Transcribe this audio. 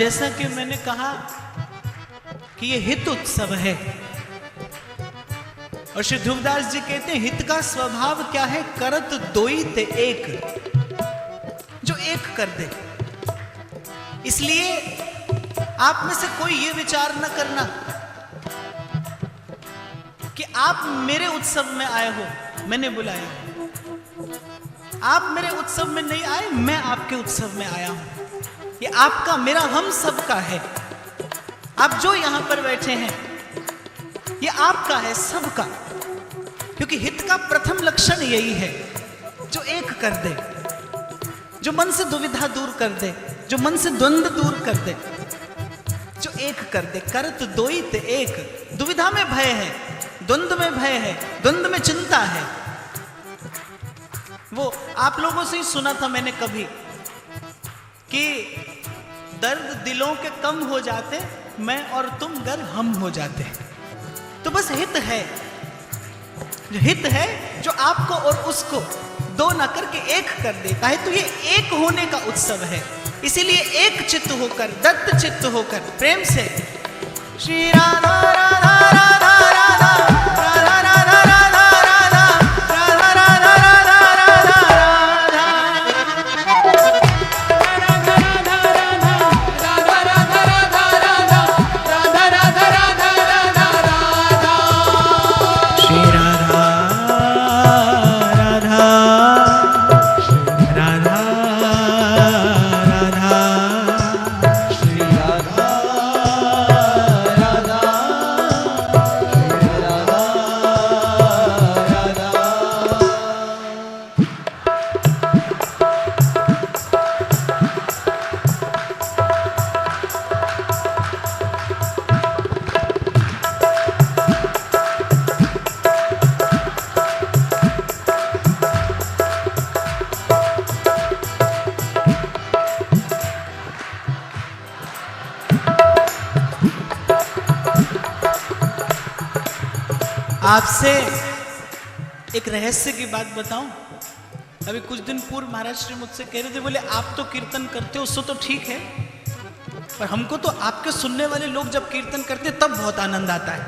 जैसा कि मैंने कहा कि ये हित उत्सव है, और श्री ध्रुवदास जी कहते हैं हित का स्वभाव क्या है? करत दोई ते एक, जो एक कर दे। इसलिए आप में से कोई ये विचार न करना कि आप मेरे उत्सव में आए हो, मैंने बुलाया। आप मेरे उत्सव में नहीं आए, मैं आपके उत्सव में आया हूं। ये आपका मेरा हम सबका है। आप जो यहां पर बैठे हैं ये आपका है, सबका। क्योंकि हित का प्रथम लक्षण यही है, जो एक कर दे, जो मन से दुविधा दूर कर दे, जो मन से द्वंद्व दूर कर दे, जो एक कर दे। करत दोई ते एक। दुविधा में भय है, द्वंद्व में भय है, द्वंद्व में चिंता है। वो आप लोगों से ही सुना था मैंने कभी कि दर्द दिलों के कम हो जाते, मैं और तुम गर हम हो जाते। तो बस हित है, जो हित है जो आपको और उसको दो न करके एक कर देता है। तो ये एक होने का उत्सव है। इसीलिए एक चित्त होकर, दत्त चित्त होकर प्रेम से श्री राधा राधा राधा राधा राधा राधा राधा राधा राधा राधा आपसे एक रहस्य की बात बताऊं। अभी कुछ दिन पूर्व महाराज श्री मुझसे कह रहे थे, बोले आप तो कीर्तन करते हो सो तो ठीक है, पर हमको तो आपके सुनने वाले लोग जब कीर्तन करते तब बहुत आनंद आता है।